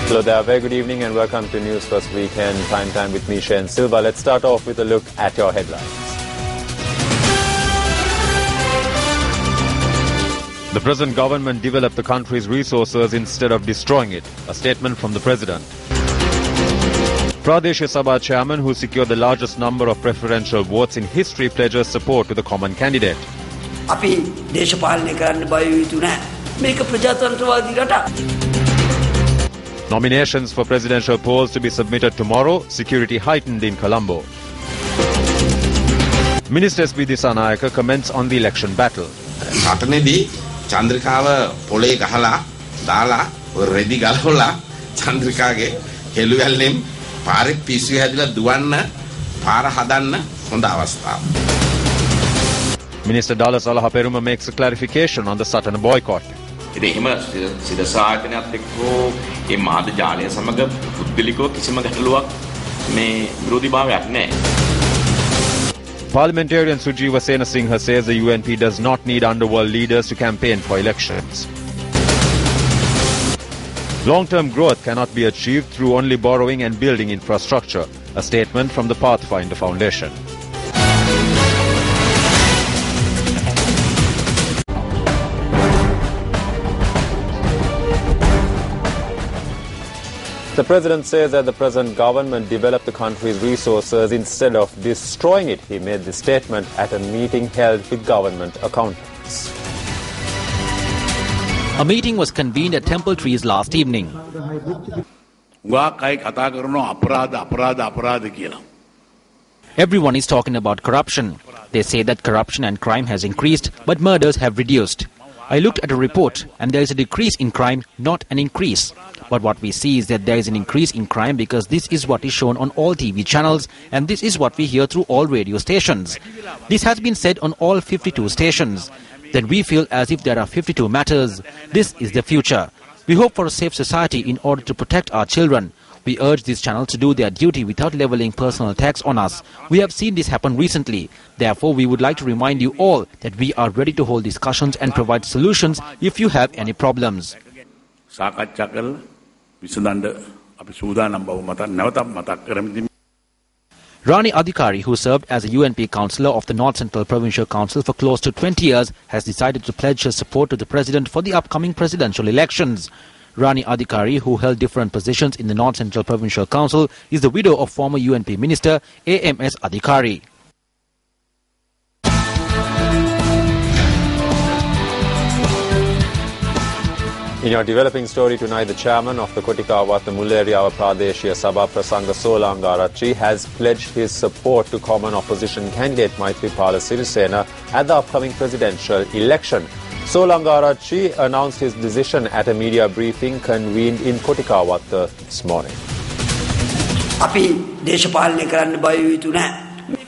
Hello there, very good evening and welcome to News First Weekend Prime Time with me, Shane Silva. Let's start off with a look at your headlines. The present government developed the country's resources instead of destroying it. A statement from the president. Pradeshya Sabha chairman, who secured the largest number of preferential votes in history, pledges support to the common candidate. අපි දේශපාලනය කරන්න බය යුතු නැහැ. මේක ප්‍රජාතන්ත්‍රවාදී රටක්. Nominations for presidential polls to be submitted tomorrow. Security heightened in Colombo. Minister S.B. Disanayaka comments on the election battle. රටනේදී චන්ද්‍රිකාව පොලේ ගහලා දාලා රෙදි ගලවලා චන්ද්‍රිකාගේ හෙළුවැල්ලෙන් පාරේ පිස්සු හැදිලා දුවන්න පාර හදන්න හොඳ අවස්ථාවක්. Minister Dallas Alahaperuma makes a clarification on the Sutton boycott. එහෙම සිරසායතනයත් එක්ක මේ මාධ්‍ය ජාලය සමග පුද්ගලිකව කිසිම ගැටලුවක් මේ විරෝධීභාවයක් නැහැ. Parliamentarian Sujiva Senasinghe says the UNP does not need underworld leaders to campaign for elections. Long-term growth cannot be achieved through only borrowing and building infrastructure. A statement from the Pathfinder Foundation. The president says that the present government developed the country's resources instead of destroying it. He made this statement at a meeting held with government accountants. A meeting was convened at Temple Trees last evening. Everyone is talking about corruption. They say that corruption and crime has increased, but murders have reduced. I looked at a report and there is a decrease in crime, not an increase. But what we see is that there is an increase in crime because this is what is shown on all TV channels and this is what we hear through all radio stations. This has been said on all 52 stations. Then we feel as if there are 52 matters. This is the future. We hope for a safe society in order to protect our children. We urge these channels to do their duty without levelling personal attacks on us. We have seen this happen recently. Therefore, we would like to remind you all that we are ready to hold discussions and provide solutions if you have any problems. Rani Adhikari, who served as a UNP councillor of the North Central Provincial Council for close to 20 years, has decided to pledge her support to the president for the upcoming presidential elections. Rani Adhikari, who held different positions in the North Central Provincial Council, is the widow of former UNP minister AMS Adhikari. In your developing story tonight, the chairman of the Kotikawatha Mulleriyawa Pradeshya Sabha Prasanga Solangarachchi has pledged his support to common opposition candidate Maithripala Sirisena at the upcoming presidential election. Solangarachchi announced his decision at a media briefing convened in Kotikawatha this morning.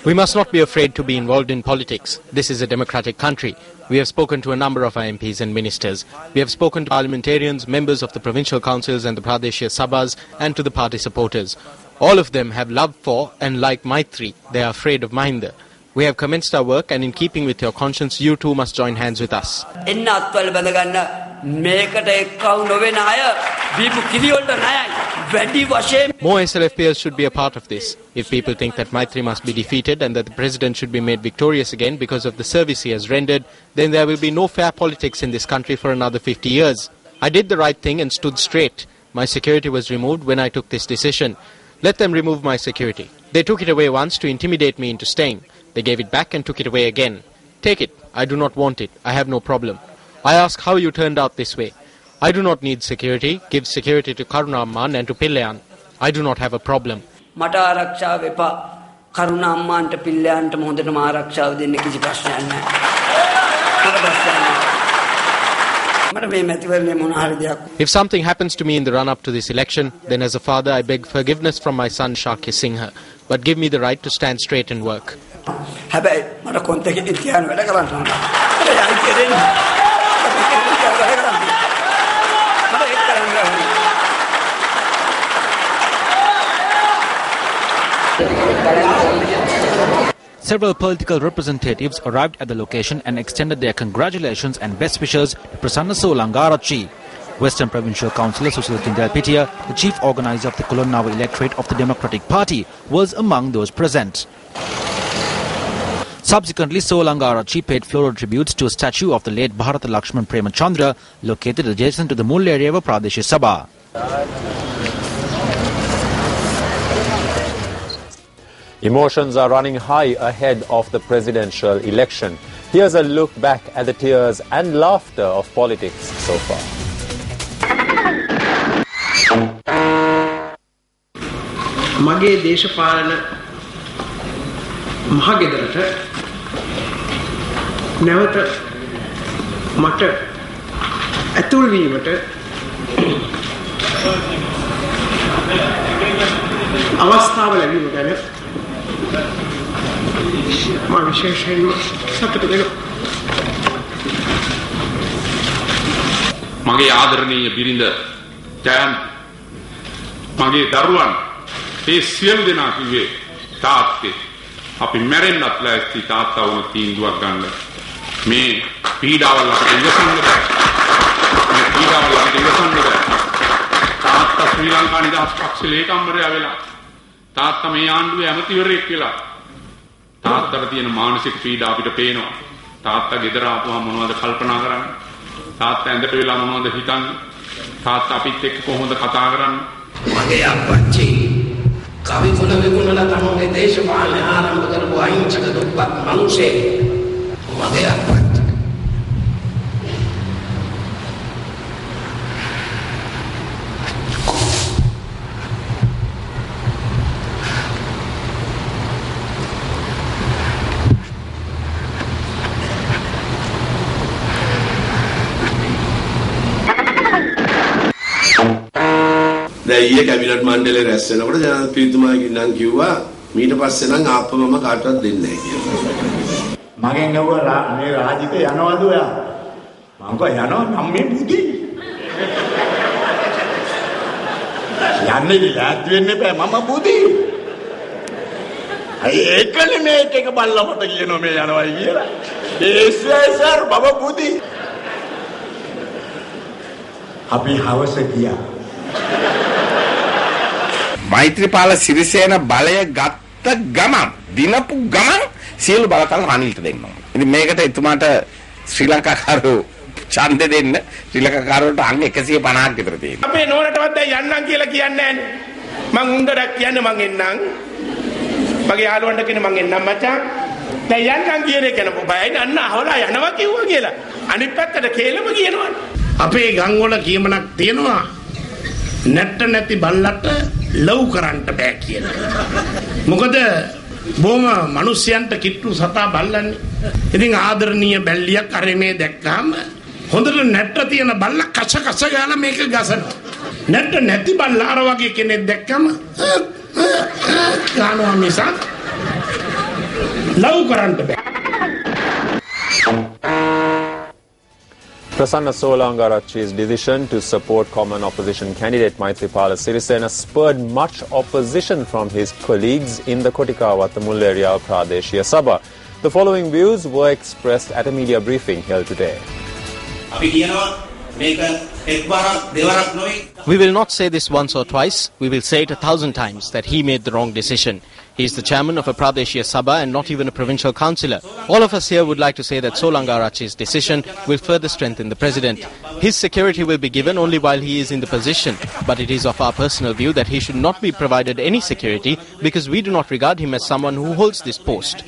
We must not be afraid to be involved in politics. This is a democratic country. We have spoken to a number of our MPs and ministers. We have spoken to parliamentarians, members of the provincial councils and the Pradeshya Sabhas, and to the party supporters. All of them have love for and like Maitri. They are afraid of Mahinda. We have commenced our work, and in keeping with your conscience, you too must join hands with us. More SLFPs should be a part of this. If people think that Maitri must be defeated and that the president should be made victorious again because of the service he has rendered, then there will be no fair politics in this country for another 50 years. I did the right thing and stood straight. My security was removed when I took this decision. Let them remove my security. They took it away once to intimidate me into staying. They gave it back and took it away again. Take it. I do not want it. I have no problem. I ask how you turned out this way. I do not need security. Give security to Karuna Amman and to Pillayan. I do not have a problem. If something happens to me in the run-up to this election, then as a father I beg forgiveness from my son Shakya Singha. But give me the right to stand straight and work. Several political representatives arrived at the location and extended their congratulations and best wishes to Prasanna Solangarachchi. Western Provincial Councillor Susil Tindalpitia, the chief organizer of the Kulonnawa electorate of the Democratic Party, was among those present. Subsequently, Solangarachi paid floral tributes to a statue of the late Bharata Lakshman Premachandra located adjacent to the Mulleriyava Pradesh Sabha. Emotions are running high ahead of the presidential election. Here's a look back at the tears and laughter of politics so far. මගේ දේශපාලන මහගෙදරට නැවත මට ඇතුල් වීමට අවස්ථාව ලැබීම ගැන මම විශේෂයෙන්ම සතුටු වෙනවා. මගේ ආදරණීය බිරිඳ ජයන්ත් මගේ දරුවන් ඒ සියලු දෙනා කිව්වේ තාත්තේ අපි මැරෙන්නත් ලෑස්ති තාත්තා වුණ තීන්දුවක් ගන්න මේ පීඩාවල් අපිට ඉවසන්න බෑ මේ පීඩාවල් අපිට ඉවසන්න බෑ තාත්තා ශ්‍රී ලංකා නිදහස් පක්ෂ ලේකම්වරයා වෙලා තාත්තා මේ ආණ්ඩුවේ ඇමතිවරයෙක් වෙලා තාත්තට තියෙන මානසික පීඩා අපිට පේනවා තාත්තා ගෙදර ආපුවම මොනවද කල්පනා කරන්නේ තාත්තා ඇඳට වෙලා මොනවද හිතන්නේ තාත්තා අපිත් එක්ක කොහොමද කතා කරන්නේ මගේ අප්පච්චි කවි කුල විකුණලා තමයි දේශපාලනය ආරම්භ කරපු අහිංසක දුප්පත් මිනිසෙක් මගේ අප්පච්චි ඊයේ කැබිනට් මණ්ඩලයේ රැස් වෙනකොට ජනාධිපතිතුමාගෙන් නම් කිව්වා ඊට පස්සේ නම් ආප්ප මම කාටවත් දෙන්නේ නැහැ කියලා. මගෙන් ඇහුවා මේ රාජික යනවද ඔයා? මම කිව්වා යනවා නම් මේ බුදි. යන්නේ විලාත් වෙන්න එපා මම බුදි. ඒකනේ මේක එක බල්ලමට කියනවා මේ යනවායි කියලා. ඒ සර් බබ බුදි. අපි හවස ගියා. මෛත්‍රීපාල සිරිසේන බලය ගත්ත ගමන් දිනපු ගමන් සියලු බලතල රනිල්ට දෙන්න ඕනේ. ඉතින් මේකට එතුමාට ශ්‍රී ලංකාකාරෝ ඡන්දෙ දෙන්න ශ්‍රී ලංකාකාරෝට අංග 150ක් විතර තියෙනවා. අපේ නෝනටවත් දැන් යන්නම් කියලා කියන්නේ නැහනේ. මං උන්දරක් කියන්නේ මං එන්නම්. මගේ යාළුවන්ට කියන මං එන්නම් මචං. දැන් යන්නම් කියන එක නෝ බයයි අන්න අහවලා යනවා කිව්වා කියලා. අනිත් පැත්තට කේලම කියනවා. අපේ ගම් වල කියමනක් තියෙනවා නැට්ට නැති බල්ලට ලව් කරන්න බෑ කියලා. මොකද බොහොම මිනිස්යන්ට කිට්ටු සතා බල්ලන්නේ. ඉතින් ආදරණීය බැල්ලියක් අරමේ දැක්කම හොඳට නැට්ට තියෙන බල්ල කස කස ගාලා මේක ගසනවා. නැට්ට නැති බල්ල අර වගේ කෙනෙක් දැක්කම ගානවා මිසක් ලව් කරන්න බෑ. Prasanna Solangarachi's decision to support common opposition candidate Maithripala Sirisena spurred much opposition from his colleagues in the Kotikawatta Mulleriyava Pradeshiya Sabha. The following views were expressed at a media briefing held today. We will not say this once or twice, we will say it 1,000 times that he made the wrong decision. He is the chairman of a Pradeshiya Sabha and not even a provincial councillor. All of us here would like to say that Solangarachi's decision will further strengthen the president. His security will be given only while he is in the position, but it is of our personal view that he should not be provided any security because we do not regard him as someone who holds this post.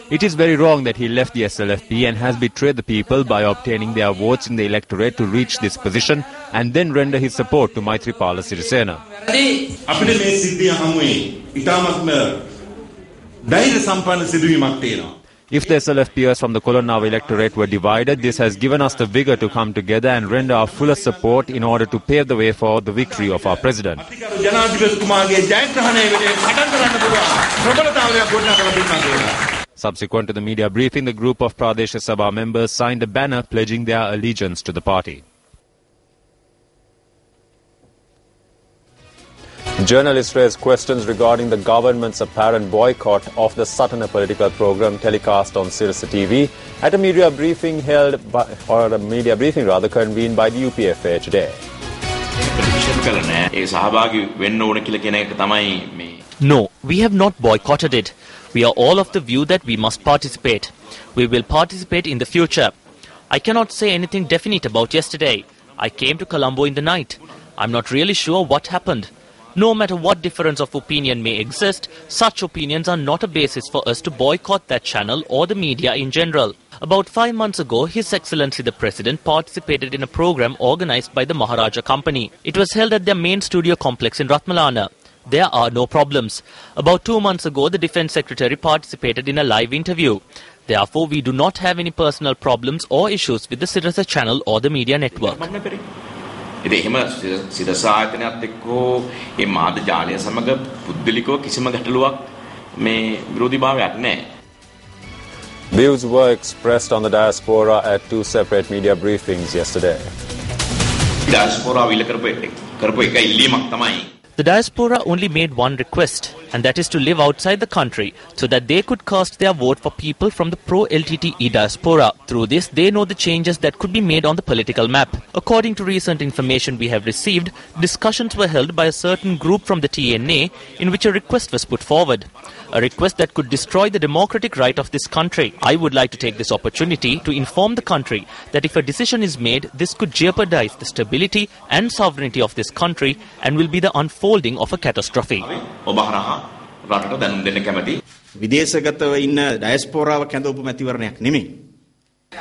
It is very wrong that he left the SLFP and has betrayed the people by obtaining their votes in the electorate to reach this position and then render his support to Maithripala Sirisena. If the SLFPers from the Kulonnawa electorate were divided, this has given us the vigour to come together and render our fullest support in order to pave the way for the victory of our president. Subsequent to the media briefing, the group of Pradesh Sabha members signed a banner pledging their allegiance to the party. Journalists raised questions regarding the government's apparent boycott of the Satana political program telecast on Sirasa TV at a media briefing convened by the UPFA today. No, we have not boycotted it. We are all of the view that we must participate. We will participate in the future. I cannot say anything definite about yesterday. I came to Colombo in the night. I'm not really sure what happened. No matter what difference of opinion may exist, such opinions are not a basis for us to boycott that channel or the media in general. About 5 months ago, His Excellency the President participated in a program organized by the Maharaja Company. It was held at their main studio complex in Ratmalana. There are no problems. About 2 months ago, the Defence Secretary participated in a live interview. Therefore, we do not have any personal problems or issues with the Sirasa channel or the media network. එහෙම සිරස ආයතනයත් එක්ක මේ මාධ්‍ය ජාලය සමග පුද්ගලිකව කිසිම ගැටලුවක් මේ විරෝධීභාවයක් නැහැ. Views were expressed on the diaspora at two separate media briefings yesterday. diaspora විල කරපු එක ඉල්ලීමක් තමයි. The diaspora only made one request, and that is to live outside the country so that they could cast their vote for people from the pro-LTTE diaspora. Through this, they know the changes that could be made on the political map. According to recent information we have received, discussions were held by a certain group from the TNA in which a request was put forward. A request that could destroy the democratic right of this country. I would like to take this opportunity to inform the country that if a decision is made, this could jeopardize the stability and sovereignty of this country and will be the unfolding of a catastrophe. විදේශගතව ඉන්න ඩයස්පෝරාව කැඳවපු මැතිවරණයක් නෙමෙයි.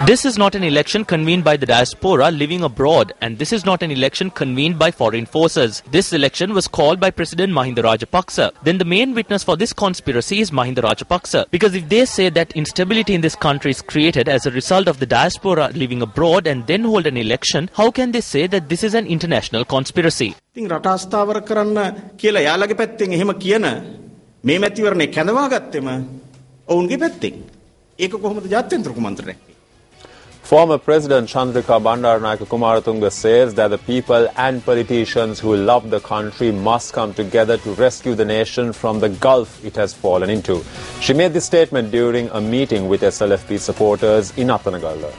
This is not an election convened by the diaspora living abroad, and this is not an election convened by foreign forces. This election was called by President Mahinda Rajapaksa. Then the main witness for this conspiracy is Mahinda Rajapaksa. Because if they say that instability in this country is created as a result of the diaspora living abroad and then hold an election, how can they say that this is an international conspiracy? ඉතින් රට අස්ථාවර කරන්න කියලා යාළගේ පැත්තෙන් එහෙම කියන මේ මැතිවරණේ කැඳවා ගත්තෙම ඔවුන්ගේ පැත්තෙන්. ඒක කොහොමද ජාත්‍යන්තර කුමන්ත්‍රණයක්? Former President Chandrika Bandaranaike Kumaratunga says that the people and politicians who love the country must come together to rescue the nation from the gulf it has fallen into. She made this statement during a meeting with SLFP supporters in Athanagalla.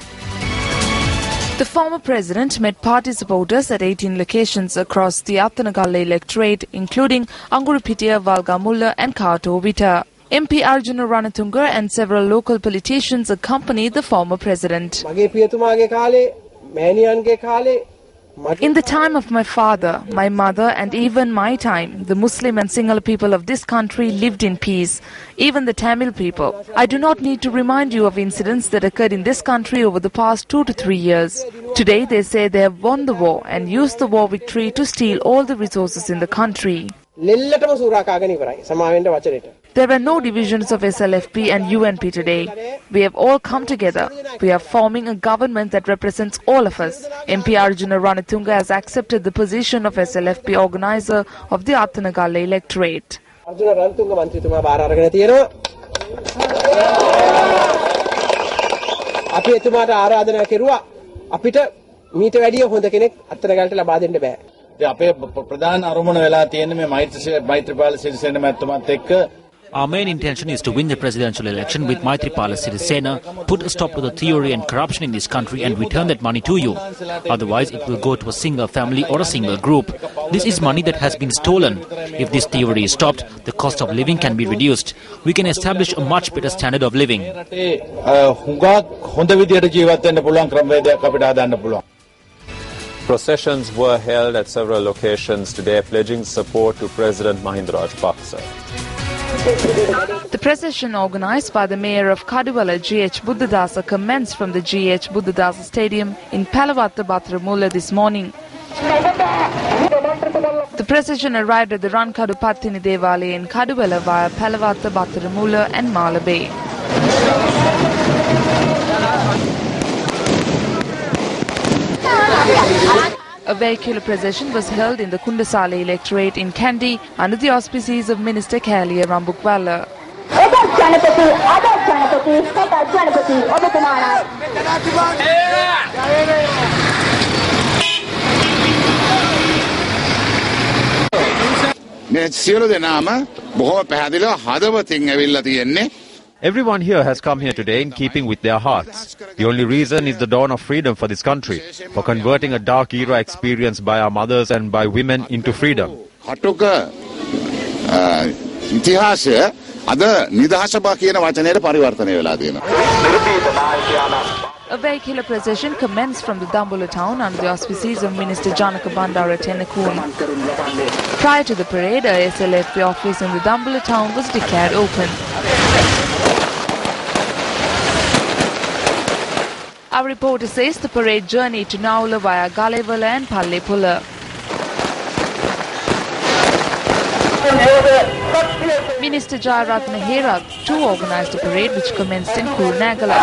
The former president met party supporters at 18 locations across the Athanagalla electorate, including Angurupitiya, Valgamulla and Katovita. MP Arjuna Ranatunga and several local politicians accompanied the former president. In the time of my father, my mother and even my time, the Muslim and Sinhala people of this country lived in peace, even the Tamil people. I do not need to remind you of incidents that occurred in this country over the past 2 to 3 years. Today they say they have won the war and used the war victory to steal all the resources in the country. There were no divisions of SLFP and UNP today. We have all come together. We are forming a government that represents all of us. MP Arjuna Ranatunga has accepted the position of SLFP organizer of the Athanagalla electorate. Arjuna Ranatunga මන්ත්‍රීතුමා බාර අරගෙන තියෙනවා. අපි එතුමාට ආරාධනා කෙරුවා අපිට මීට වැඩිය හොඳ කෙනෙක් අත්තරගලට ලබා දෙන්න බෑ. අපේ ප්‍රධාන අරමුණ වෙලා තියෙන්නේ මේ මෛත්‍රීපාල සිරිසේන මැතිතුමත් එක්ක. Our main intention is to win the presidential election with Maithripala Sirisena, put a stop to the theory and corruption in this country and return that money to you. Otherwise, it will go to a single family or a single group. This is money that has been stolen. If this theory is stopped, the cost of living can be reduced. We can establish a much better standard of living. Processions were held at several locations today, pledging support to President Mahinda Rajapaksa. The procession organized by the mayor of Kadiwala, G.H. Buddhadasa, commenced from the G.H. Buddhadasa Stadium in Palavatta Batharamulla this morning. The procession arrived at the Rankadu Pattini Devali in Kadiwala via Palavatta Batharamulla and Malabe. A vehicular procession was held in the Kundasale electorate in Kandy under the auspices of Minister Kalia Rambukwala. Everyone here has come here today in keeping with their hearts. The only reason is the dawn of freedom for this country, for converting a dark era experienced by our mothers and by women into freedom. A vehicular procession commenced from the Dambulla town under the auspices of Minister Janaka Bandara Tennakoon. Prior to the parade, a SLFP office in the Dambulla town was declared open. Our reporter says the parade journeyed to Naula via Galevala and Pallepula. Minister Jayaratne Herat too organised a parade which commenced in Kurunegala.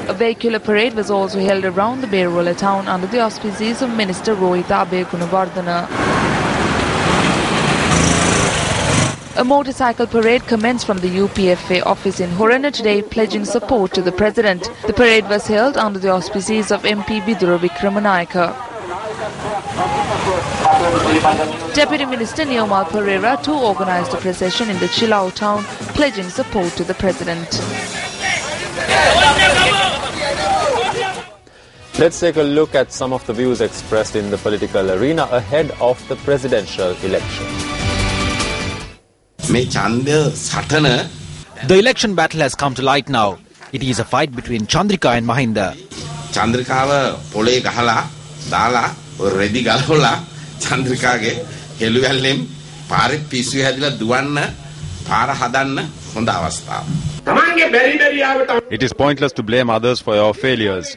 A vehicular parade was also held around the Berola town under the auspices of Minister Rohita Abegunawardena. A motorcycle parade commenced from the UPFA office in Horana today, pledging support to the President. The parade was held under the auspices of MP Bidura Vikramanayaka. Deputy Minister Neomal Pereira too organised a procession in the Chilao town, pledging support to the President. Let's take a look at some of the views expressed in the political arena ahead of the presidential election. The election battle has come to light now. It is a fight between Chandrika and Mahinda. Chandrikawa pole gahala dala ready galola Chandrikage heluvellem pare pisu hadila duwanna para hadanna honda avasthawa. It is pointless to blame others for your failures.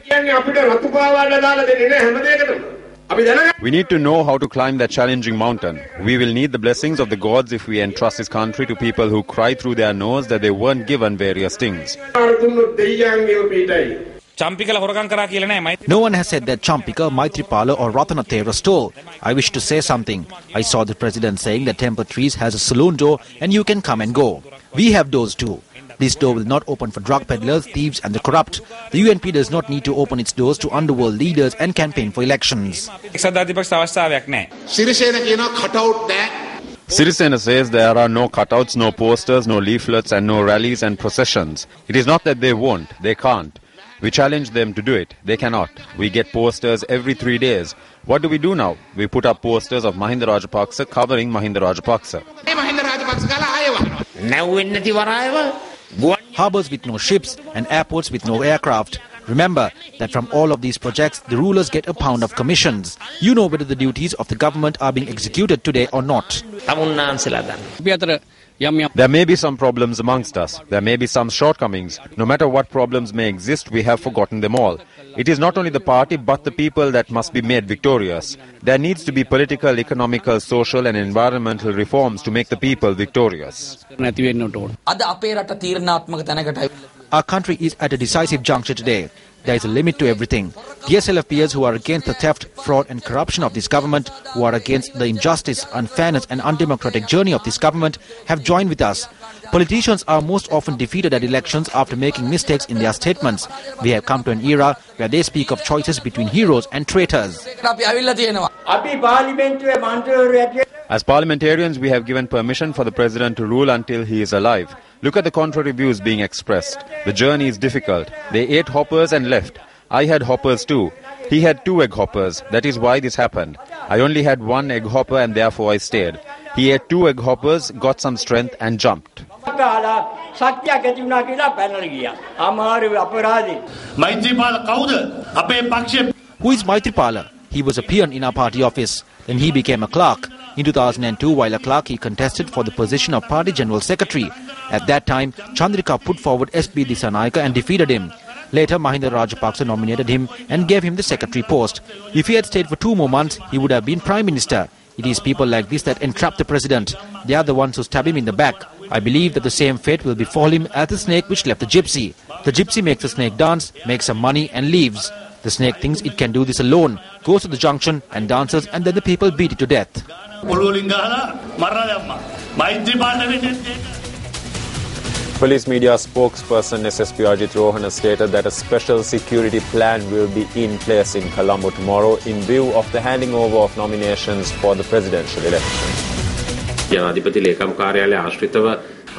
We need to know how to climb that challenging mountain. We will need the blessings of the gods if we entrust this country to people who cry through their nose that they weren't given various things. No one has said that Champika, Maitripala or Ratanathera stole. I wish to say something. I saw the President saying that Temple Trees has a saloon door and you can come and go. We have doors too. This door will not open for drug peddlers, thieves and the corrupt. The UNP does not need to open its doors to underworld leaders and campaign for elections. Sirisena says there are no cutouts, no posters, no leaflets and no rallies and processions. It is not that they won't, they can't. We challenge them to do it. They cannot. We get posters every 3 days. What do we do now? We put up posters of Mahinda Rajapaksa covering Mahinda Rajapaksa. Harbours with no ships and airports with no aircraft. Remember that from all of these projects, the rulers get a pound of commissions. You know whether the duties of the government are being executed today or not. There may be some problems amongst us. There may be some shortcomings. No matter what problems may exist, we have forgotten them all. It is not only the party but the people that must be made victorious. There needs to be political, economical, social and environmental reforms to make the people victorious. Our country is at a decisive juncture today. There is a limit to everything. The SLFPers who are against the theft, fraud and corruption of this government, who are against the injustice, unfairness and undemocratic journey of this government, have joined with us. Politicians are most often defeated at elections after making mistakes in their statements. We have come to an era where they speak of choices between heroes and traitors. As parliamentarians, we have given permission for the President to rule until he is alive. Look at the contrary views being expressed. The journey is difficult. They ate hoppers and left. I had hoppers too. He had 2 egg hoppers. That is why this happened. I only had 1 egg hopper and therefore I stayed. He ate 2 egg hoppers, got some strength and jumped. Who is Maitripala? He was a peon in our party office. Then he became a clerk. In 2002, while a clerk, he contested for the position of Party General Secretary. At that time, Chandrika put forward S.B. Dissanayake and defeated him. Later, Mahinda Rajapaksa nominated him and gave him the secretary post. If he had stayed for 2 more months, he would have been Prime Minister. It is people like this that entrap the President. They are the ones who stab him in the back. I believe that the same fate will befall him as the snake which left the gypsy. The gypsy makes the snake dance, makes some money and leaves. The snake thinks it can do this alone, goes to the junction and dances, and then the people beat it to death. Police media spokesperson SSP Ajit Rohan has stated that a special security plan will be in place in Colombo tomorrow in view of the handing over of nominations for the presidential election.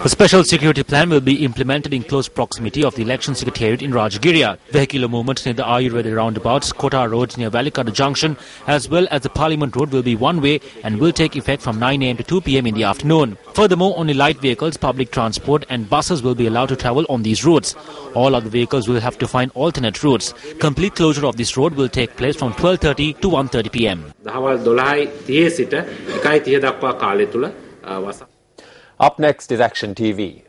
A special security plan will be implemented in close proximity of the election secretariat in Rajagiriya. Vehicular movements near the Ayurveda roundabouts, Kota roads near Valikada junction, as well as the Parliament road will be one way and will take effect from 9 am to 2 pm in the afternoon. Furthermore, only light vehicles, public transport and buses will be allowed to travel on these routes. All other vehicles will have to find alternate routes. Complete closure of this road will take place from 12:30 to 1:30 pm. Up next is Action TV.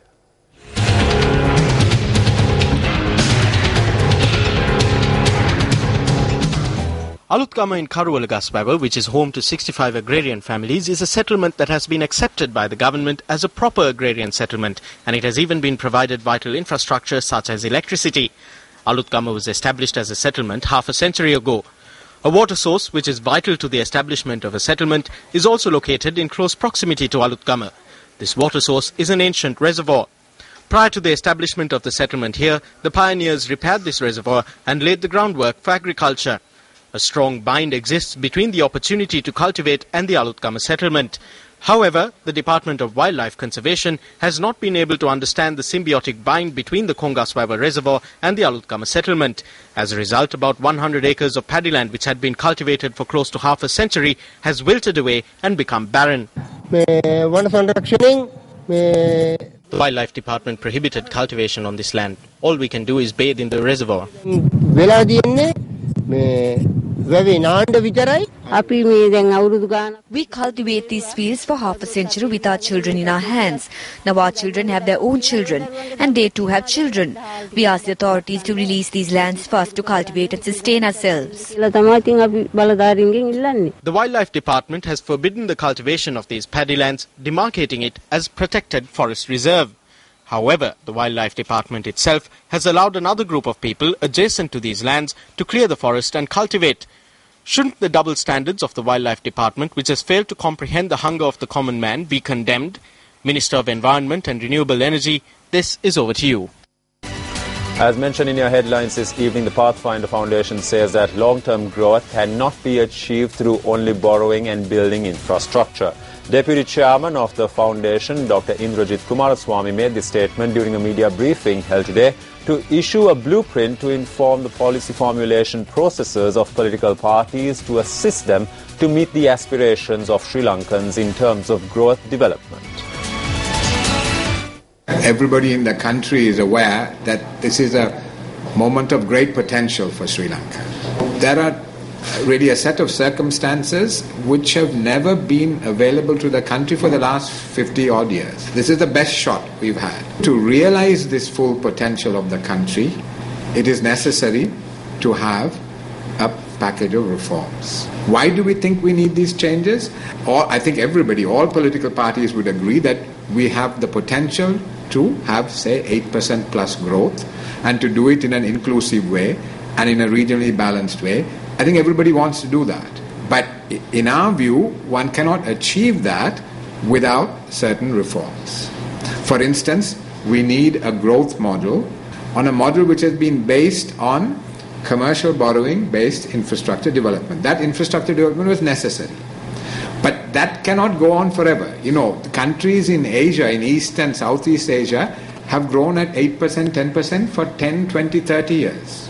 Alutkama in Karuwalagaswawa, which is home to 65 agrarian families, is a settlement that has been accepted by the government as a proper agrarian settlement, and it has even been provided vital infrastructure such as electricity. Alutkama was established as a settlement half a century ago. A water source, which is vital to the establishment of a settlement, is also located in close proximity to Alutkama. This water source is an ancient reservoir. Prior to the establishment of the settlement here, the pioneers repaired this reservoir and laid the groundwork for agriculture. A strong bind exists between the opportunity to cultivate and the Alutkama settlement. However, the Department of Wildlife Conservation has not been able to understand the symbiotic bind between the Kongaswawa reservoir and the Alutkama settlement. As a result, about 100 acres of paddy land which had been cultivated for close to half a century has wilted away and become barren. The Wildlife Department prohibited cultivation on this land. All we can do is bathe in the reservoir. We cultivate these fields for half a century with our children in our hands. Now our children have their own children, and they too have children. We ask the authorities to release these lands for us to cultivate and sustain ourselves. The Wildlife Department has forbidden the cultivation of these paddy lands, demarcating it as protected forest reserve. However, the Wildlife Department itself has allowed another group of people adjacent to these lands to clear the forest and cultivate. Shouldn't the double standards of the Wildlife Department, which has failed to comprehend the hunger of the common man, be condemned? Minister of Environment and Renewable Energy, this is over to you. As mentioned in your headlines this evening, the Pathfinder Foundation says that long-term growth cannot be achieved through only borrowing and building infrastructure. Deputy Chairman of the Foundation, Dr. Indrajit Kumaraswamy, made this statement during a media briefing held today to issue a blueprint to inform the policy formulation processes of political parties to assist them to meet the aspirations of Sri Lankans in terms of growth development. Everybody in the country is aware that this is a moment of great potential for Sri Lanka. There are really a set of circumstances which have never been available to the country for the last 50 odd years. This is the best shot we've had. To realize this full potential of the country, it is necessary to have a package of reforms. Why do we think we need these changes? I think everybody, all political parties would agree that we have the potential to have, say, 8% plus growth and to do it in an inclusive way and in a regionally balanced way. I think everybody wants to do that. But in our view, one cannot achieve that without certain reforms. For instance, we need a growth model on a model which has been based on commercial borrowing-based infrastructure development. That infrastructure development was necessary. But that cannot go on forever. You know, the countries in Asia, in East and Southeast Asia, have grown at 8%, 10% for 10, 20, 30 years.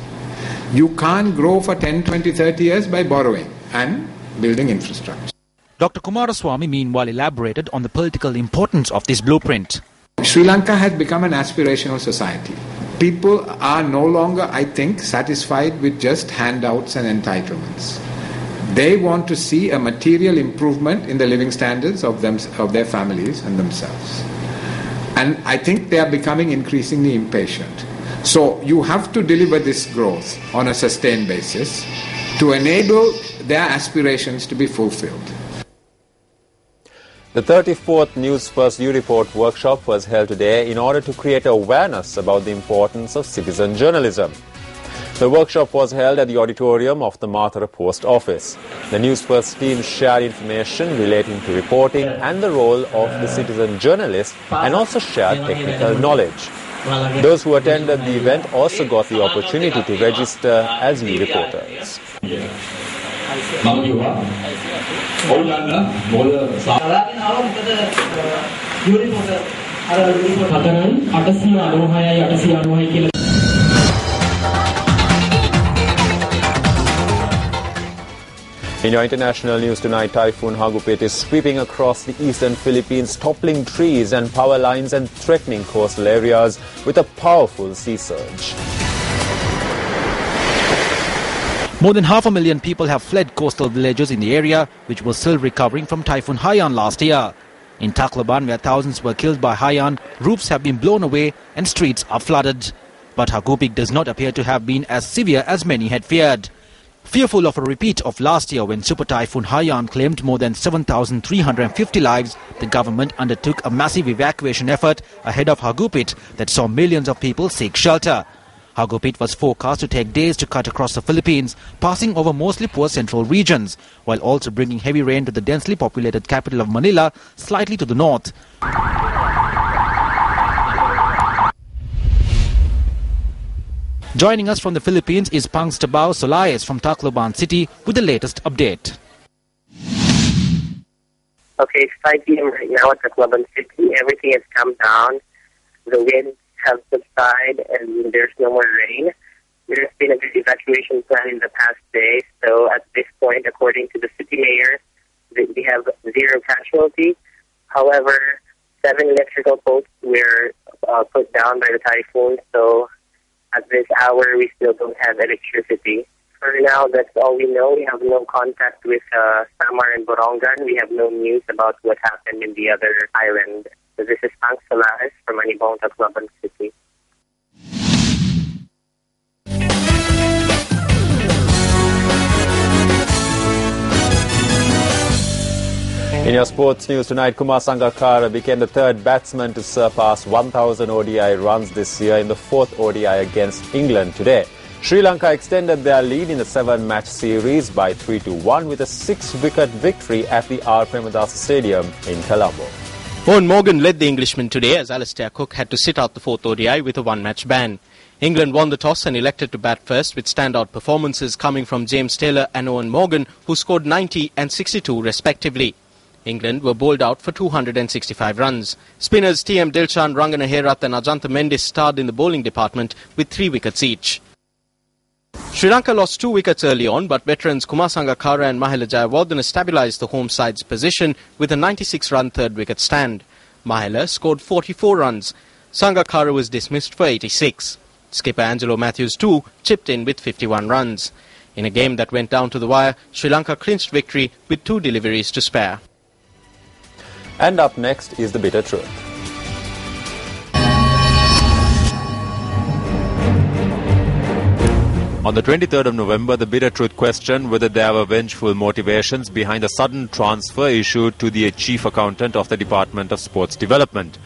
You can't grow for 10, 20, 30 years by borrowing and building infrastructure. Dr. Kumaraswamy meanwhile elaborated on the political importance of this blueprint. Sri Lanka has become an aspirational society. People are no longer, I think, satisfied with just handouts and entitlements. They want to see a material improvement in the living standards of their families and themselves. And I think they are becoming increasingly impatient. So you have to deliver this growth on a sustained basis to enable their aspirations to be fulfilled. The 34th Newsfirst report workshop was held today in order to create awareness about the importance of citizen journalism. The workshop was held at the auditorium of the Mathura Post Office. The Newsfirst team shared information relating to reporting and the role of the citizen journalist and also shared technical knowledge. Those who attended the event also got the opportunity to register as new reporters. In your international news tonight, Typhoon Hagupit is sweeping across the eastern Philippines, toppling trees and power lines and threatening coastal areas with a powerful sea surge. More than 500,000 people have fled coastal villages in the area, which was still recovering from Typhoon Haiyan last year. In Tacloban, where thousands were killed by Haiyan, roofs have been blown away and streets are flooded. But Hagupit does not appear to have been as severe as many had feared. Fearful of a repeat of last year when Super Typhoon Haiyan claimed more than 7,350 lives, the government undertook a massive evacuation effort ahead of Hagupit that saw millions of people seek shelter. Hagupit was forecast to take days to cut across the Philippines, passing over mostly poor central regions, while also bringing heavy rain to the densely populated capital of Manila, slightly to the north. Joining us from the Philippines is Pangstabao Solaes from Tacloban City with the latest update. Okay, it's 5 p.m. right now at Tacloban City. Everything has come down. The winds have subsided and there's no more rain. There's been a good evacuation plan in the past day. So at this point, according to the city mayor, we have 0 casualties. However, 7 electrical posts were put down by the typhoon. So at this hour, we still don't have electricity. For now, that's all we know. We have no contact with Samar and Borongan. We have no news about what happened in the other island. So this is Pang Solares from Manibong, Tacloban City. In your sports news tonight, Kumar Sangakkara became the 3rd batsman to surpass 1,000 ODI runs this year in the 4th ODI against England today. Sri Lanka extended their lead in the 7-match series by 3-1 with a 6-wicket victory at the R. Premadasa Stadium in Colombo. Owen Morgan led the Englishmen today as Alastair Cook had to sit out the 4th ODI with a 1-match ban. England won the toss and elected to bat first with standout performances coming from James Taylor and Owen Morgan, who scored 90 and 62 respectively. England were bowled out for 265 runs. Spinners T.M. Dilshan, Rangana Herath and Ajantha Mendis starred in the bowling department with 3 wickets each. Sri Lanka lost 2 wickets early on, but veterans Kumar Sangakkara and Mahela Jayawardene stabilised the home side's position with a 96-run 3rd wicket stand. Mahela scored 44 runs. Sangakkara was dismissed for 86. Skipper Angelo Matthews too chipped in with 51 runs. In a game that went down to the wire, Sri Lanka clinched victory with 2 deliveries to spare. And up next is the bitter truth. On the 23rd of November, the bitter truth questioned whether there were vengeful motivations behind the sudden transfer issued to the chief accountant of the Department of Sports Development.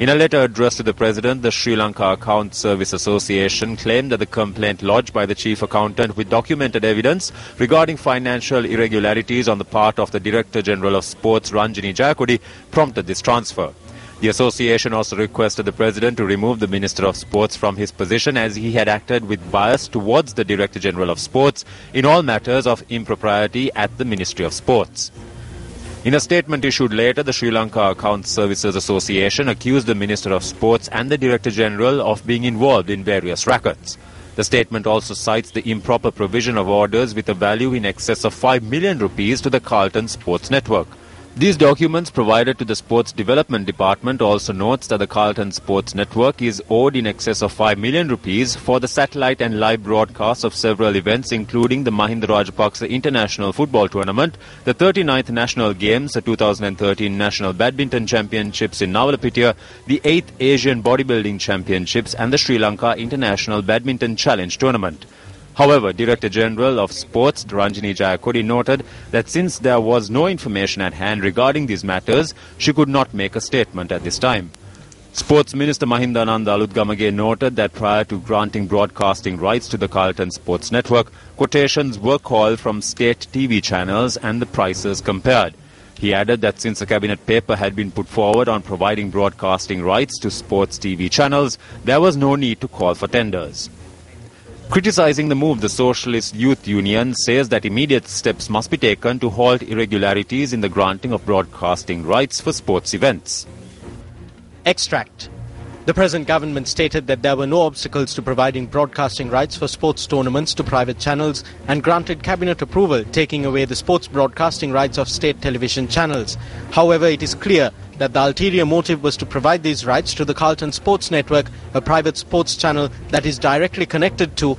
In a letter addressed to the President, the Sri Lanka Account Service Association claimed that the complaint lodged by the chief accountant with documented evidence regarding financial irregularities on the part of the Director General of Sports, Ranjini Jayakodi, prompted this transfer. The association also requested the President to remove the Minister of Sports from his position as he had acted with bias towards the Director General of Sports in all matters of impropriety at the Ministry of Sports. In a statement issued later, the Sri Lanka Accounts Services Association accused the Minister of Sports and the Director General of being involved in various rackets. The statement also cites the improper provision of orders with a value in excess of 5 million rupees to the Carlton Sports Network. These documents provided to the Sports Development Department also notes that the Carlton Sports Network is owed in excess of 5 million rupees for the satellite and live broadcasts of several events including the Mahinda Rajapaksa International Football Tournament, the 39th National Games, the 2013 National Badminton Championships in Navalapitiya, the 8th Asian Bodybuilding Championships and the Sri Lanka International Badminton Challenge Tournament. However, Director General of Sports Ranjini Jayakodi noted that since there was no information at hand regarding these matters, she could not make a statement at this time. Sports Minister Mahindananda Alutgamage noted that prior to granting broadcasting rights to the Carlton Sports Network, quotations were called from state TV channels and the prices compared. He added that since a cabinet paper had been put forward on providing broadcasting rights to sports TV channels, there was no need to call for tenders. Criticizing the move, the Socialist Youth Union says that immediate steps must be taken to halt irregularities in the granting of broadcasting rights for sports events. Extract. The present government stated that there were no obstacles to providing broadcasting rights for sports tournaments to private channels and granted cabinet approval, taking away the sports broadcasting rights of state television channels. However, it is clear that the ulterior motive was to provide these rights to the Carlton Sports Network, a private sports channel that is directly connected to.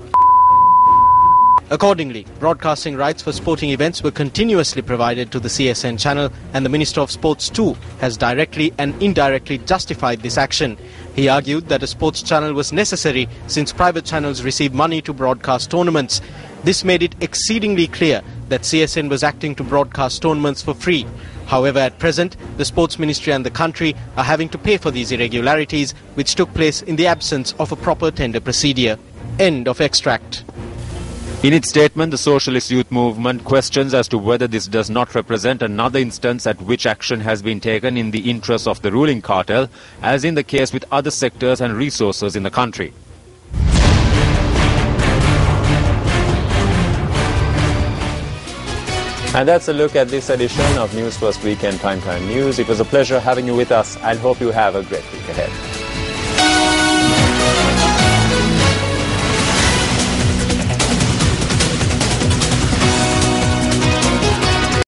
Accordingly, broadcasting rights for sporting events were continuously provided to the CSN channel, and the Minister of Sports too has directly and indirectly justified this action. He argued that a sports channel was necessary since private channels receive money to broadcast tournaments. This made it exceedingly clear that CSN was acting to broadcast tournaments for free. However, at present, the Sports Ministry and the country are having to pay for these irregularities, which took place in the absence of a proper tender procedure. End of extract. In its statement, the Socialist Youth Movement questions as to whether this does not represent another instance at which action has been taken in the interests of the ruling cartel, as in the case with other sectors and resources in the country. And that's a look at this edition of News First Weekend Primetime News. It was a pleasure having you with us and hope you have a great week ahead.